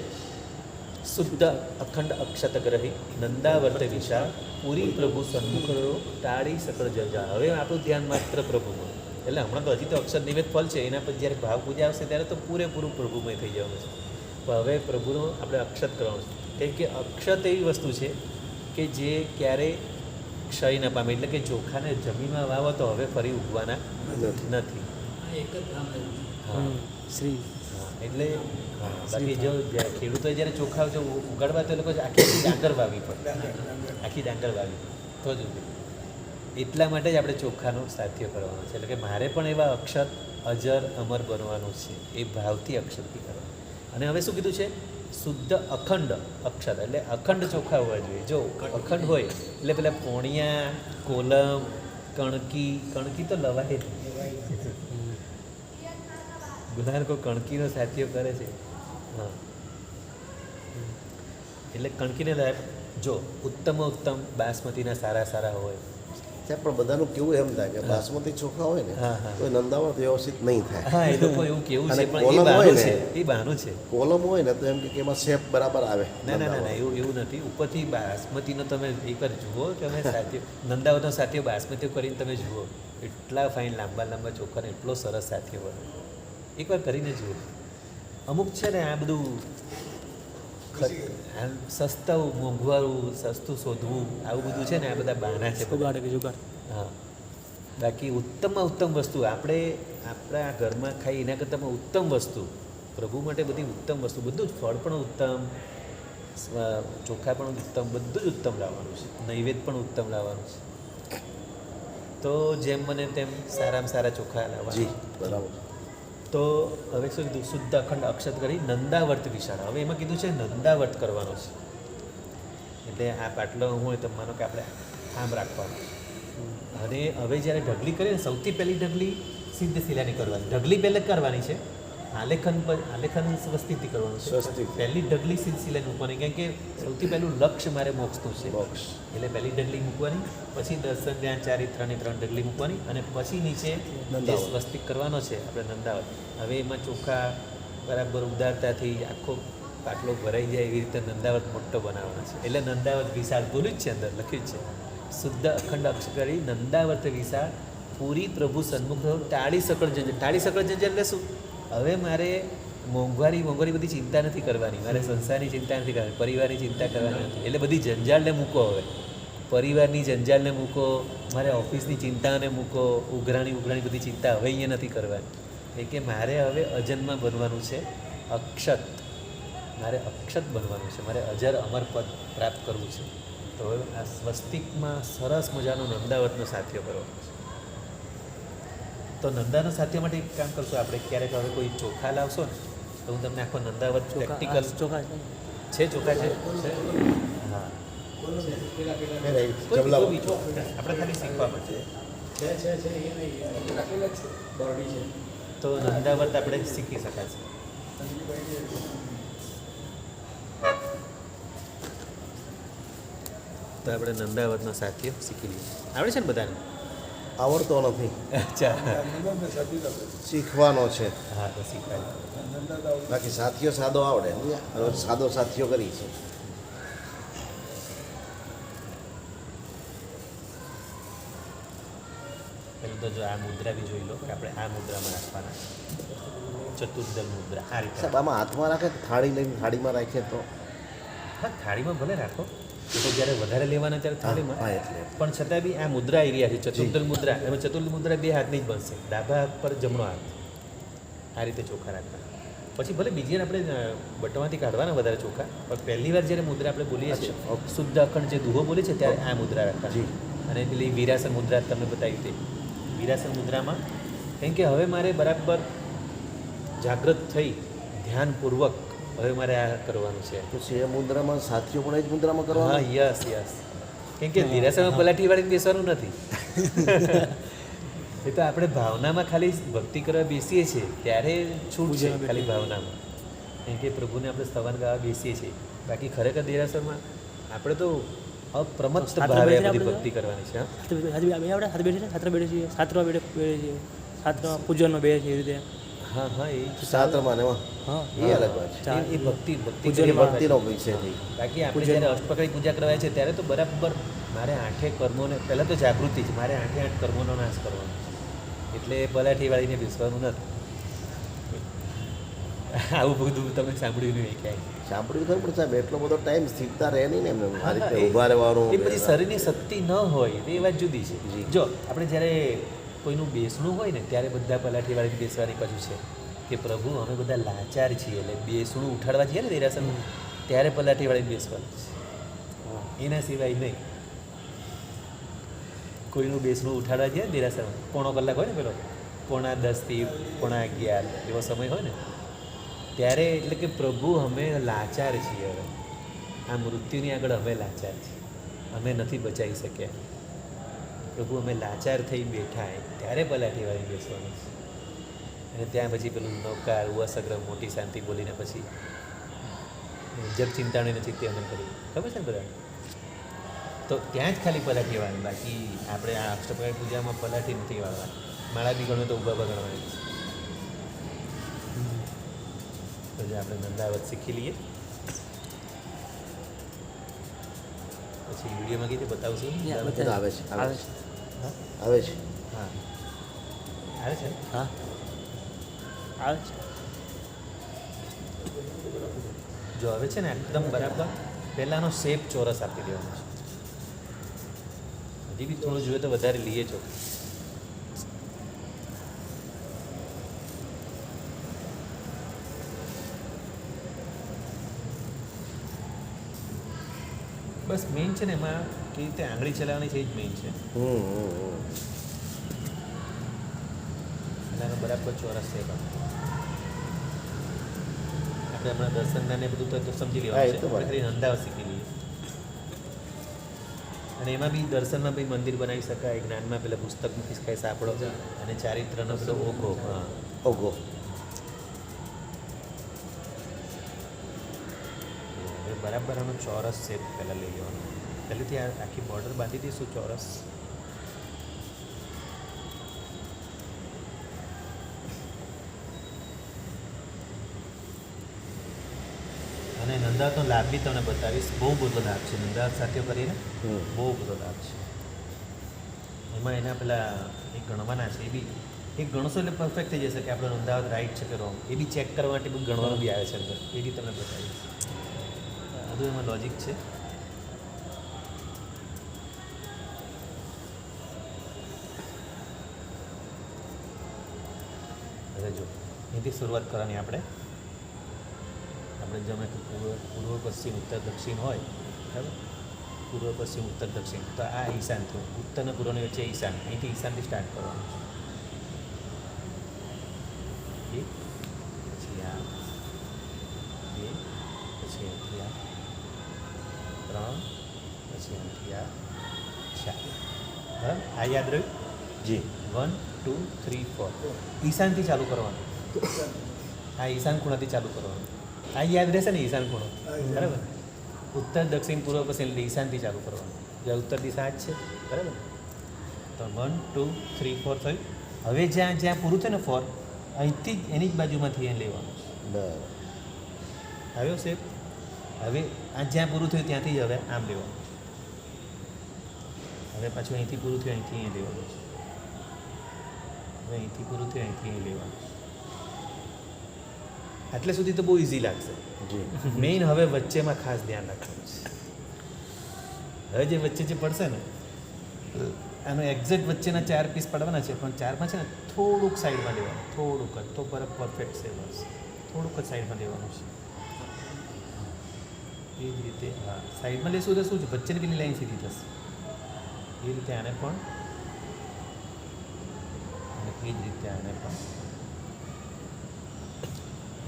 [SPEAKER 1] શુદ્ધ અખંડ અક્ષત ગ્રહી નંદાવર્ત વિશા પૂરી પ્રભુ સન્મુખરો ટાળી સકળ જજા. હવે આપણું ધ્યાન માત્ર પ્રભુમાં. એટલે હમણાં તો હજી તો અક્ષત નિવેદ ફળ છે, એના પછી જ્યારે ભાવ પૂજા આવશે ત્યારે તો પૂરેપૂરું પ્રભુમય થઈ જવાનું છે. પણ હવે પ્રભુનો આપણે અક્ષત કરવાનું છે. કેમ કે અક્ષત એવી વસ્તુ છે કે જે ક્યારેય ક્ષય ન પામે. એટલે કે ચોખાને જમીનમાં વાવો તો હવે ફરી ઉગવાના નથી. હા,
[SPEAKER 3] શ્રી
[SPEAKER 1] હા. એટલે બાકી જો ખેડૂતોએ જ્યારે ચોખા જો ઉગાડવા તો એ લોકો આખી ડાંગર વાવી પડે, આખી ડાંગર વાવી તો જ ઉગે. એટલા માટે જ આપણે ચોખાનો સાથીઓ કરવાનો છે. એટલે કે મારે પણ એવા અક્ષત અજર અમર બનવાનું છે, એ ભાવથી અક્ષરથી કરવાનું. અને હવે શું કીધું છે? શુદ્ધ અખંડ અક્ષર. એટલે અખંડ ચોખા હોવા જોઈએ. જો અખંડ હોય એટલે પેલા પોણિયા, કોલમ, કણકી તો લવાય જ નહીં. ગુનાર કોઈ કણકીનો સાથીઓ કરે છે. હા, એટલે કણકીને લાયક જો ઉત્તમ બાસમતીના સારા હોય,
[SPEAKER 2] ત્યાં પણ બધાનું કેવું એમ થાય કે બાસમતી ચોખા હોય ને
[SPEAKER 1] હા, હા.
[SPEAKER 2] તો એ નંદાવત વ્યવસ્થિત નહીં થાય.
[SPEAKER 1] હા એ લોકો એવું કેવું
[SPEAKER 2] અને
[SPEAKER 1] છે પણ
[SPEAKER 2] કોલમ
[SPEAKER 1] એ
[SPEAKER 2] હોય
[SPEAKER 1] બહાનું
[SPEAKER 2] ને,
[SPEAKER 1] છે, એ બહાનું છે.
[SPEAKER 2] કોલમ હોય ને તો એમ કે એમાં શેપ બરાબર આવે.
[SPEAKER 1] ના એવું નથી. ઉપરથી બાસમતીનો તમે એકવાર જુઓ, તમે સાથીઓ નંદાવતનો સાથીઓ બાસમતીઓ કરીને તમે જુઓ, એટલા ફાઇન લાંબા ચોખાને એટલો સરસ સાથીઓ બને. એકવાર કરીને જુઓ. અમુક છે ને આ બધું સસ્તું મોંઘવારું, સસ્તું શોધવું, આવું બધું છે ને આ બધા બહાના છે બધા. હા, બાકી ઉત્તમમાં ઉત્તમ વસ્તુ આપણે આપણા ઘરમાં ખાઈ એના કરતાં ઉત્તમ વસ્તુ પ્રભુ માટે બધી ઉત્તમ વસ્તુ, બધું જ ફળ પણ ઉત્તમ, ચોખા પણ ઉત્તમ, બધું જ ઉત્તમ લાવવાનું છે. નૈવેદ્ય પણ ઉત્તમ લાવવાનું છે. તો જેમ બને તેમ સારામાં સારા ચોખા
[SPEAKER 2] જી
[SPEAKER 1] લાવવાના.
[SPEAKER 2] બરાબર.
[SPEAKER 1] તો હવે શું કીધું? શુદ્ધ અખંડ અક્ષત કરી નંદાવર્ત વિશાળ. હવે એમાં કીધું છે નંદાવર્ત કરવાનો છે. એટલે આ પાટલો હોય તો માનો કે આપણે આમ રાખવાનો. અને હવે જ્યારે ઢગલી કરીએ ને, સૌથી પહેલી ઢગલી સિદ્ધ શિલાની કરવાની. ઢગલી પહેલે કરવાની છે, આલેખન સ્વસ્તિથી કરવાનું છે.
[SPEAKER 2] સ્વસ્તિક.
[SPEAKER 1] પહેલી ઢગલી સિદ્ધ શિલાની મૂકવાની, કારણ કે સૌથી પહેલું લક્ષ્ય મારે મોક્ષનું છે.
[SPEAKER 2] બોક્સ.
[SPEAKER 1] એટલે પહેલી ઢગલી મૂકવાની, પછી દર્શન ધ્યાન ચારી ત્રણે ત્રણ ઢગલી મૂકવાની, અને પછી નીચે જે
[SPEAKER 2] નંદાવત.
[SPEAKER 1] સ્વસ્તિક કરવાનો છે આપણે નંદાવત. હવે એમાં ચોખા બરાબર ઉદારતાથી આખો પાટલો ભરાઈ જાય એવી રીતે નંદાવત મોટો બનાવવાનો છે. એટલે નંદાવત વિશાળ બોલ્યું જ છે, અંદર લખ્યું જ છે. શુદ્ધ અખંડ અક્ષર કરી નંદાવત વિશાળ પૂરી પ્રભુ સન્મુખ રહો, ટાળી સકળ જંજટ. ટાળી સકળ જંજટ એટલે શું? હવે મારે મોંઘવારી બધી ચિંતા નથી કરવાની, મારે સંસારની ચિંતા નથી કરવાની, પરિવારની ચિંતા કરવાની નથી. એટલે બધી જંજાળને મૂકો. હવે પરિવારની જંજાળને મૂકો, મારે ઓફિસની ચિંતાને મૂકો, ઉઘરાણી બધી ચિંતા હવે અહીંયા નથી કરવાની. એટલે કે મારે હવે અજન્મા બનવાનું છે, અક્ષત. મારે અક્ષત બનવાનું છે, મારે અજર અમર પદ પ્રાપ્ત કરવું છે. તો હવે આ સ્વસ્તિકમાં સરસ મજાનો નંદાવતનો સાથીઓ કરવાનો છે. તો નંદાનો સાથીઓ માટે એક કામ કરશું આપણે, ક્યારેક હવે કોઈ ચોખા લાવશો ને તો હું તમને આખો નંદાવત પ્રેક્ટિકલ ચોખા છે. હા, કોઈ
[SPEAKER 2] જમલા
[SPEAKER 1] બી ચોખા આપણે ખાલી શીખવા માટે. તો નંદાવત આપણે શીખી શકાશે. તો આપણે નંદાવતનો સાથીઓ શીખી લઈએ. આવડે છે ને બધાને?
[SPEAKER 2] આવડતો નથી,
[SPEAKER 1] અચ્છા,
[SPEAKER 2] શીખવાનો છે.
[SPEAKER 1] હા તો શીખવાય.
[SPEAKER 2] બાકી સાથીઓ સાદો આવડે. હવે સાદો સાથીઓ કરી છે.
[SPEAKER 1] પહેલું તો જો આ મુદ્રા બી જોઈ લો કે આપણે આ મુદ્રામાં રાખવાના. ચતુર્દલ મુદ્રા આ રીતે.
[SPEAKER 2] સાહેબ આમાં હાથમાં રાખે કે થાળી લઈને થાળીમાં રાખીએ તો?
[SPEAKER 1] હા, થાળીમાં ભલે રાખો, એ તો જ્યારે વધારે લેવાના ત્યારે થાળીમાં.
[SPEAKER 2] હા, એટલે
[SPEAKER 1] પણ છતાં બી આ મુદ્રા એરિયા છે ચતુર્દલ મુદ્રા. એમાં ચતુર્દલ મુદ્રા બે હાથની જ બનશે, ડાબા હાથ પર જમણો હાથ. આ રીતે ચોખા રાખવાના. પછી ભલે બીજી વાર આપણે બટવાથી કાઢવાના વધારે ચોખા, પણ પહેલી વાર જ્યારે મુદ્રા આપણે બોલીએ છીએ, શુદ્ધ અખંડ જે દુહો બોલીએ છીએ ત્યારે આ મુદ્રા રાખવાની. અને પેલી વીરાસન મુદ્રા તમને બતાવી હતી. વીરાસન મુદ્રામાં કેમ કે હવે મારે બરાબર જાગૃત થઈ ધ્યાનપૂર્વક હવે મારે આ કરવાનું છે.
[SPEAKER 2] પછી એ મુદ્રામાં સાથીઓ પણ એ જ મુદ્રામાં
[SPEAKER 1] હા,
[SPEAKER 2] કરવાનું.
[SPEAKER 1] યસ કેમ કે વીરાસનમાં પલાઠી વાળીને બેસવાનું નથી. એ તો આપણે ભાવનામાં ખાલી ભક્તિ કરવા બેસીએ છીએ ત્યારે છૂટ છે, ખાલી ભાવનામાં. કેમ કે પ્રભુને આપણે સ્તવન ગાવા બેસીએ છીએ. બાકી ખરેખર દેરાસરમાં આપણે તો અપ્રમત્ત ભાવે આ બધી ભક્તિ કરવાની છે.
[SPEAKER 3] પૂજનનો બે છે એ રીતે.
[SPEAKER 1] હા એ
[SPEAKER 2] સાતરમાં ને એમાં
[SPEAKER 3] હા,
[SPEAKER 2] એ અલગ વાત છે.
[SPEAKER 1] એ ભક્તિ
[SPEAKER 2] એ ભક્તિનો વિષય થઈ.
[SPEAKER 1] બાકી આપણે જ્યારે અષ્ટપકડી પૂજા કરવાય છે ત્યારે તો બરાબર મારે આઠે કર્મોને, પહેલાં તો જાગૃતિ જ, મારે આઠે આઠ કર્મોનો નાશ કરવાનો છે. એટલે પલાઠી વાળીને બેસવાનું નથી. આવું બધું તમે સાંભળ્યું નહીં ક્યાંય?
[SPEAKER 2] સાંભળ્યું ખરું પણ સાહેબ એટલો બધો ટાઈમ સ્થિરતા રહે નહીં ને એમને. આ રીતે ઊભા રહેવાનું.
[SPEAKER 1] એ બધી શરીરની શક્તિ ન હોય એ વાત જુદી છે. જો આપણે જ્યારે કોઈનું બેસણું હોય ને ત્યારે બધા પલાઠી વાળીને બેસવાની પાછું છે કે પ્રભુ અમે બધા લાચાર છીએ, એટલે બેસણું ઉઠાડવા જઈએ ને દેરાસરમાં ત્યારે પલાઠી વાળીને બેસવાનું છે. એના સિવાય નહીં. કોઈનું બેસણું ઉઠાડવા જઈએ ને દેરાસરમાં, પોણો કલાક હોય ને પેલો 9:30 થી 11:30 એવો સમય હોય ને ત્યારે, એટલે કે પ્રભુ અમે લાચાર છીએ. હવે આ મૃત્યુની આગળ અમે લાચાર છીએ, અમે નથી બચાવી શક્યા. પ્રભુ અમે લાચાર થઈ બેઠા ત્યારે પલાઠી વાળી બેસવાનું છે. અને ત્યાં પછી પેલું નૌકાર અસગ્ર મોટી શાંતિ બોલીને પછી જગ ચિંતાણીને ચિત્તે અમે કરી. ખબર છે ને બધા? તો ત્યાં જ ખાલી પલાઠી વાળવાની, બાકી આપણે આ અષ્ટપ્રહર પૂજામાં પલાઠી નથી વાળવાની. માળા બી ગણો તો ઊભા ગણવાની. તો જે આપણે નંદાવત શીખી લઈએ, પછી વિડીયોમાં કીધું બતાવશું.
[SPEAKER 2] એ તો આવે છે
[SPEAKER 1] હા
[SPEAKER 2] આવે છે
[SPEAKER 1] હા આવે છે.
[SPEAKER 3] હા આવે છે.
[SPEAKER 1] જો હવે છે ને એકદમ બરાબર પહેલાંનો શેપ ચોરસ આપી દેવાનો છે. હજી બી થોડું જોઈએ તો વધારે લઈએ છો. બસ મેઇન છે ને એમાં કેવી રીતે આંગળી ચલાવવાની છે એ જ મેઇન છે. એટલે એનો બરાબર ચોરસ શેપ આપો. આપણે હમણાં દર્શનના ને બધું તો સમજી
[SPEAKER 2] હા, એ
[SPEAKER 1] લેવાનું
[SPEAKER 2] તો
[SPEAKER 1] છે. આપણે ખાલી નંદાવત શીખી લઈએ. અને એમાં બી દર્શનમાં બી મંદિર બનાવી શકાય, જ્ઞાનમાં પેલા પુસ્તકમાંથી શીખાય સાંભળો, અને ચારિત્રનો પેલો ઓઘો. હા
[SPEAKER 2] ઓગો
[SPEAKER 1] હવે બરાબર આનો ચોરસ શેપ પહેલાં લઈ લેવાનો. પહેલેથી આ આખી બોર્ડર બાંધી દઈશું ચોરસ. અને નંદાવતનો લાભ બી તમને બતાવીશ. બહુ બધો લાભ છે નંદાવત સાથે કરીને, બહુ બધો લાભ છે. એમાં એના પેલા એ ગણવાના છે, એ બી એ ગણશો એટલે પરફેક્ટ થઈ જશે કે આપણો નંદાવત રાઈટ છે કે રોંગ. એ બી ચેક કરવા માટે બધું ગણવાનું બી આવે છે અંદર, એ બી તમને બતાવીશ. બધું એમાં લોજિક છે. હવે જો અહીંથી શરૂઆત કરવાની આપણે ગમે કે પૂર્વ પશ્ચિમ ઉત્તર દક્ષિણ હોય, બરાબર? પૂર્વ પશ્ચિમ ઉત્તર દક્ષિણ, તો આ ઈશાન થયું. ઉત્તર અને પૂર્વની વચ્ચે ઈશાન, અહીંથી ઈશાનથી સ્ટાર્ટ કરવાનું છે. એક પછી આ બે, પછી અહીંથી આ ત્રણ, પછી અહીંથી આ ચાર. બરાબર? આ યાદ રહ્યું?
[SPEAKER 2] જી
[SPEAKER 1] 1 2 3 4. ઈશાનથી ચાલુ કરવાનું. આ ઈશાન ખૂણાથી ચાલુ કરવાનું. આ યાદ રહેશે ને ઈશાન ખૂણો, બરાબર? ઉત્તર દક્ષિણ પૂર્વ પશ્ચિમ એટલે ઈશાનથી ચાલુ કરવાનું. જ્યાં ઉત્તર દિશા જ છે, બરાબર? તો 1 2 3 4 થયું. હવે જ્યાં જ્યાં પૂરું થયું ને 4, અહીંથી જ એની જ બાજુમાંથી એને લેવાનું.
[SPEAKER 2] બરાબર
[SPEAKER 1] આવ્યો શેપ? હવે આ જ્યાં પૂરું થયું ત્યાંથી જ હવે આમ લેવાનું. હવે પાછું અહીંથી પૂરું થયું અહીંથી અહીં લેવાનું છે. હવે અહીંથી પૂરું થયું અહીંથી અહીં લેવાનું. આટલે સુધી તો બહુ ઇઝી લાગશે.
[SPEAKER 2] જી
[SPEAKER 1] મેઇન હવે વચ્ચેમાં ખાસ ધ્યાન રાખવાનું છે. હવે જે વચ્ચે જે પડશે ને, આનો એક્ઝેક્ટ વચ્ચેના 4 પીસ પડવાના છે, પણ 4માં છે ને થોડુંક સાઈડમાં લેવાનું, થોડુંક જ, તો બરાબર પરફેક્ટ સેવ હશે. થોડુંક જ સાઈડમાં લેવાનું છે. એ જ રીતે હા સાઈડમાં લેશું તો શું છે, વચ્ચેની પેલી લાઈન સીધી થશે. એ રીતે આને પણ, અને એ જ રીતે આને પણ.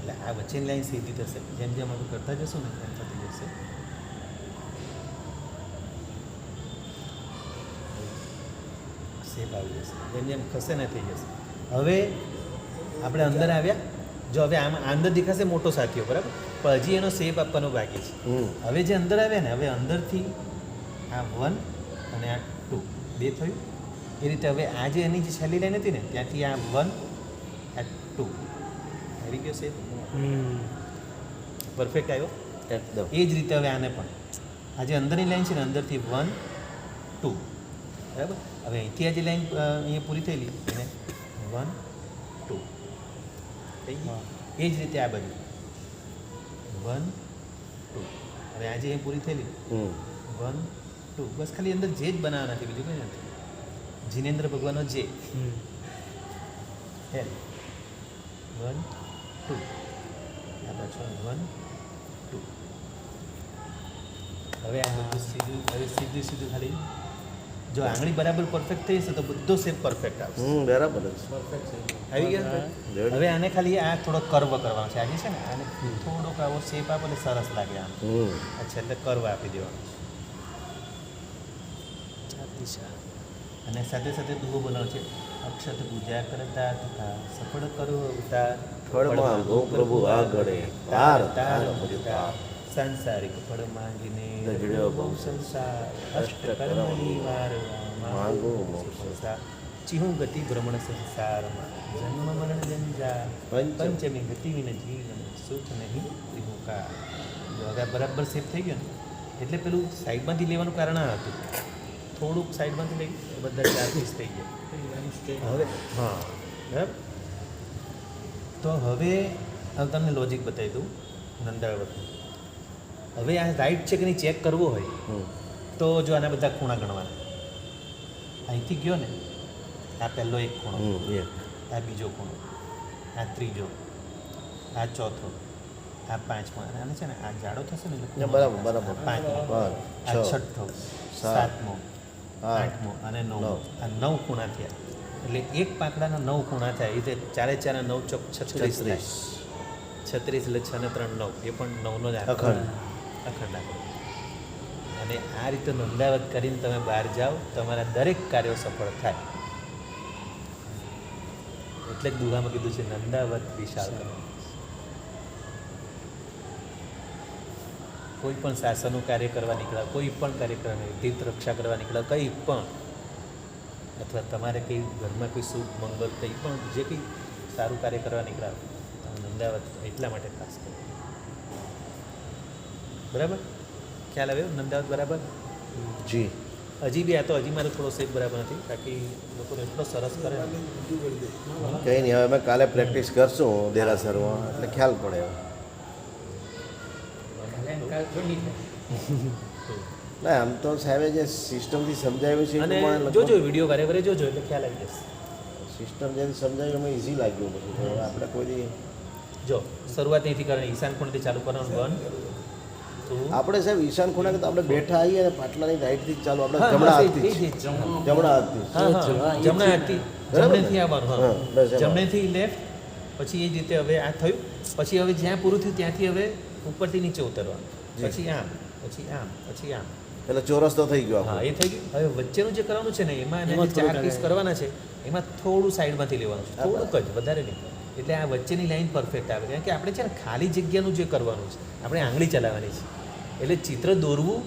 [SPEAKER 1] એટલે આ વચ્ચેની લાઈન સીધી થશે. જેમ જેમ આપણે કરતા જશું ને એમ થતી જશે. શેપ આવી જશે. જેમ જેમ ખસે ને થઈ જશે. હવે આપણે અંદર આવ્યા. જો હવે આમ અંદર દેખાશે મોટો સાથીઓ, બરાબર? પણ હજી એનો શેપ આપવાનો બાકી છે. હવે જે અંદર આવ્યા ને, હવે અંદરથી આ 1 અને આ 2 બે થયું. એ રીતે હવે આ જે એની જે છેલ્લી લાઈન હતી ને, ત્યાંથી આ 1 આ 2 આવી ગયો શેપ. પરફેક્ટ આવ્યો.
[SPEAKER 2] એકદમ
[SPEAKER 1] એ જ રીતે હવે આને પણ આ જે અંદરની લાઈન છે ને, અંદરથી 1 2, બરાબર? હવે અહીંથી આ જે લાઈન અહીંયા પૂરી થયેલી એને 1 2 થઈ ગઈ. એ જ રીતે આ બાજુ 1 2. હવે આજે અહીં પૂરી થયેલી 1 2. બસ ખાલી અંદર જે જ બનાવવાના છે, બીજું કંઈ નથી. જીનેન્દ્ર ભગવાનનો જે હે 1 2. આ પાછું 1 2. હવે આ બધું સીધું, હવે સીધું સીધું ખાલી જો આંગળી બરાબર પરફેક્ટ થઈ જશે તો બધો શેપ પરફેક્ટ આવશે.
[SPEAKER 2] બરાબર જ
[SPEAKER 1] આવી ગયા. હવે આને ખાલી આ થોડો કર્વ કરવાનો છે. આજે છે ને આને થોડોક આવો શેપ આપો એટલે સરસ લાગે આમ. અચ્છા, એટલે કર્વ આપી દેવાનો છે. અને સાથે સાથે દુહો બનાવો છે. અક્ષત પૂજા કરતા તથા સફળ કરો અવતાર,
[SPEAKER 2] ફળમાં ગો પ્રભુ આગળે તાર તાર ભજતા.
[SPEAKER 1] સાંસારિક ફળ માંગીને
[SPEAKER 2] રજડ્યો
[SPEAKER 1] બહુ સંસાર અષ્ટકર્મની વાર
[SPEAKER 2] માંગો મોક્ષ.
[SPEAKER 1] સંસાર ચિહું ગતિ ભ્રમણ સંસારમાં જન્મ મરણ જંજાળ પંચમી ગતિ વિન જીવન સુખ નહીં ત્રિમુખા. જો હવે આ બરાબર સેફ થઈ ગયો ને એટલે પેલું સાઈડમાંથી લેવાનું કારણ આ હતું, થોડુંક સાઈડમાંથી લઈ બધા 4 પીસ થઈ ગયા. હવે હા બરાબર. તો હવે તમને લોજિક બતાવી દઉં નંદાવતનું. હવે આ રાઈટ છે કે નહીં ચેક કરવું હોય તો જો આના બધા ખૂણા ગણવાના. અહીંથી ગયો ને આ પહેલો એક ખૂણો, આ બીજો ખૂણો, આ ત્રીજો, આ ચોથો, આ પાંચમો, અને આને છે ને આ જાડો થશે ને એટલે ખૂણો.
[SPEAKER 2] બરાબર બરાબર.
[SPEAKER 1] આ પાંચમો,
[SPEAKER 2] પાંચ,
[SPEAKER 1] આ
[SPEAKER 2] છ,
[SPEAKER 1] છઠ્ઠો,
[SPEAKER 2] સાત,
[SPEAKER 1] સાતમો,
[SPEAKER 2] આઠ,
[SPEAKER 1] આઠમો અને નવમો.
[SPEAKER 2] નવ.
[SPEAKER 1] આ 9 ખૂણા થયા. એટલે એક પાંખડાના 9 ખૂણા થાય. એ રીતે 4 4 9 ચોક 36 થાય. 36 એટલે 6 ને 3 9, એ પણ 9નો જ આંકડો.
[SPEAKER 2] અખંડ.
[SPEAKER 1] અખંડ આંકડો. અને આ રીતે નંદાવત કરીને તમે બહાર જાઓ, તમારા દરેક કાર્યો સફળ થાય. એટલે જ દુહામાં કીધું છે નંદાવત વિશાળ કરો. કોઈ પણ શાસનનું કાર્ય કરવા નીકળ્યા, કોઈ પણ કાર્ય કરવા નીકળ્યા, તીર્થ રક્ષા કરવા નીકળ્યા, કંઈ પણ, અથવા તમારે કંઈ ઘરમાં કોઈ શુભ મંગળ કંઈ પણ જે કંઈ સારું કાર્ય કરવા નીકળ્યા, તમે નંદાવત એટલા માટે ખાસ કરો. બરાબર? ખ્યાલ આવ્યો નંદાવત બરાબર?
[SPEAKER 2] જી.
[SPEAKER 1] હજી બી આ તો હજી મારો થોડો સેફ બરાબર નથી, બાકી લોકો એટલો સરસ કરે ને.
[SPEAKER 2] કંઈ નહીં, હવે અમે કાલે પ્રેક્ટિસ કરશું દેરાસરમાં એટલે ખ્યાલ પડે હવે. ના આમ તો સાહેબે જે સિસ્ટમથી સમજાવ્યું છે એ
[SPEAKER 1] અને
[SPEAKER 2] પ્રમાણે
[SPEAKER 1] જોજો વિડીયો વારે વારે જોજો એટલે ખ્યાલ આવી જશે.
[SPEAKER 2] સિસ્ટમ જે સમજાવ્યું એમાં ઇઝી લાગ્યું બધું. તો હવે આપણે કોઈ દી
[SPEAKER 1] જો શરૂઆત અહીંથી કરવાની, ઈશાન ખૂણેથી ચાલુ કરવાનું. 1 2
[SPEAKER 2] આપણે સાહેબ ઈશાન ખૂણા કરતા આપણે બેઠા આવીએ અને પાટલાની રાઈટથી જ ચાલુ આપણે
[SPEAKER 1] હા,
[SPEAKER 2] જમણા
[SPEAKER 1] બસ
[SPEAKER 2] હાથથી
[SPEAKER 1] એ જ.
[SPEAKER 2] જમણા હાથથી
[SPEAKER 1] હા હા જમણા હાથથી
[SPEAKER 2] બરાબર ને?
[SPEAKER 1] જમણેથી આવવાનું.
[SPEAKER 2] હા,
[SPEAKER 1] હા
[SPEAKER 2] બસ એમાં.
[SPEAKER 1] જમણેથી લેફ્ટ, પછી એ જ રીતે હવે આ થયું, પછી હવે જ્યાં પૂરું થયું ત્યાંથી હવે ઉપરથી નીચે ઉતરવાનું,
[SPEAKER 2] જી.
[SPEAKER 1] પછી આમ, પછી આમ, પછી આમ.
[SPEAKER 2] એટલે ચોરસ તો થઈ ગયો
[SPEAKER 1] હા
[SPEAKER 2] આપણો.
[SPEAKER 1] એ થઈ ગયું. હવે વચ્ચેનું જે કરવાનું છે ને એમાં
[SPEAKER 3] એમાં
[SPEAKER 1] એને 4
[SPEAKER 3] થોડું
[SPEAKER 1] પીસ કરવાના છે, એમાં થોડું સાઈડમાંથી લેવાનું છે, થોડુંક જ, વધારે નહીં. એટલે આ વચ્ચેની લાઈન પરફેક્ટ આવે, કારણ કે આપણે છે ને ખાલી જગ્યાનું જે કરવાનું છે, આપણે આંગળી ચલાવવાની છે. એટલે ચિત્ર દોરવું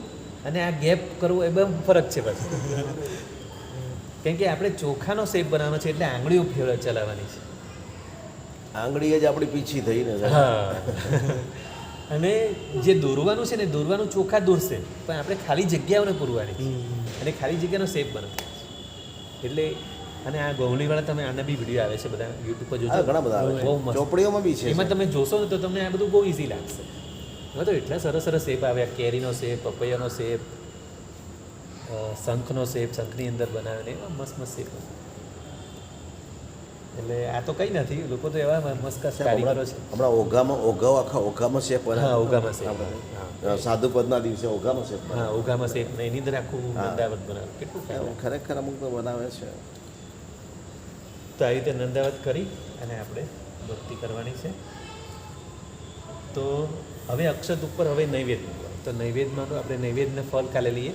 [SPEAKER 1] અને આ ગેપ કરવો એ બહુ ફરક છે પાછું. કેમ કે આપણે ચોખાનો શેપ બનાવવાનો છે એટલે આંગળીઓ ચલાવવાની છે.
[SPEAKER 2] આંગળી જ આપણી પીછી થઈ ને સાહેબ.
[SPEAKER 1] હા અને જે દોરવાનું છે ને દોરવાનું ચોખા દોરશે, પણ આપણે ખાલી જગ્યાઓને પૂરવાની છે અને ખાલી જગ્યાનો શેપ બનાવવાનો છે. એટલે અને આ ગૌલીવાળા તમે આના બી વિડીયો આવે છે બધા યુટ્યુબ પર
[SPEAKER 2] હા,
[SPEAKER 1] જોજો,
[SPEAKER 2] ઘણા બધા આવે
[SPEAKER 1] બહુ
[SPEAKER 2] છે.
[SPEAKER 1] મસ્ત.
[SPEAKER 2] ચોપડીઓમાં બી છે
[SPEAKER 1] એમાં તમે જોશો ને તો તમને આ બધું બહુ ઇઝી લાગશે. એમાં તો એટલા સરસ સરસ શેપ આવ્યા, કેરીનો શેપ, પપૈયાનો શેપ, શંખનો શેપ, શંખની અંદર બનાવે એવા મસ્ત મસ્ત શેપ. એટલે આ તો કંઈ નથી, લોકો તો એવા મસ્ત કારીગરો છે.
[SPEAKER 2] હમણાં ઓઘામાં આખા ઓઘામાં શેપ બનાવે.
[SPEAKER 1] હા, ઓઘામાં શેપ.
[SPEAKER 2] આપણે સાધુ પદના દિવસે ઓઘામાં શેપ
[SPEAKER 1] હા ઓઘામાં શેપ ને એની અંદર આખું
[SPEAKER 2] હા.
[SPEAKER 1] નંદાવત બનાવે. કેટલું ફાઇન.
[SPEAKER 2] બનાવે. ખરેખર અમુક તો બનાવે છે.
[SPEAKER 1] તો આ રીતે નંદાવત કરી અને આપણે ભક્તિ કરવાની છે. તો હવે અક્ષત ઉપર હવે નૈવેદ્ય મૂકવાનું. તો નૈવેદ્યમાં તો આપણે નૈવેદ્યને ફળ કાલે લઈએ,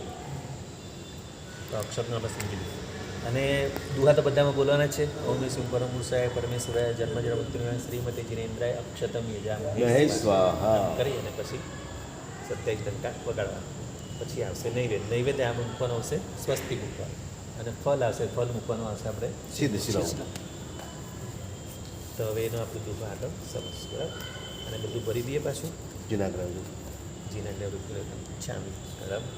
[SPEAKER 1] તો અક્ષતનો આપણે સમજી લઈએ. અને દુહા તો બધામાં બોલવાના છે. ઓમ શ્રી પરમપુરુષાય પરમેશ્વરાય જન્મજળ મુક્તિનાય શ્રીમતી જીનેન્દ્રાય અક્ષતમ યજામહે
[SPEAKER 2] સ્વાહા.
[SPEAKER 1] કરી અને પછી 27 ટંકા વગાડવાના. પછી આવશે નૈવેદ્ય. નૈવેદ્ય આમ મૂકવાનો આવશે, સ્વસ્તિ મૂકવાનું, અને ફળ આવશે, ફળ મૂકવાનું આવશે આપણે
[SPEAKER 2] સિદ્ધ શિરો.
[SPEAKER 1] તો હવે એનો આપણે દુહા આગળ સરસ બરાબર. અને બધું ભરી દઈએ પાછું
[SPEAKER 2] જુનાગઢ
[SPEAKER 1] જીના ચામી બરાબર.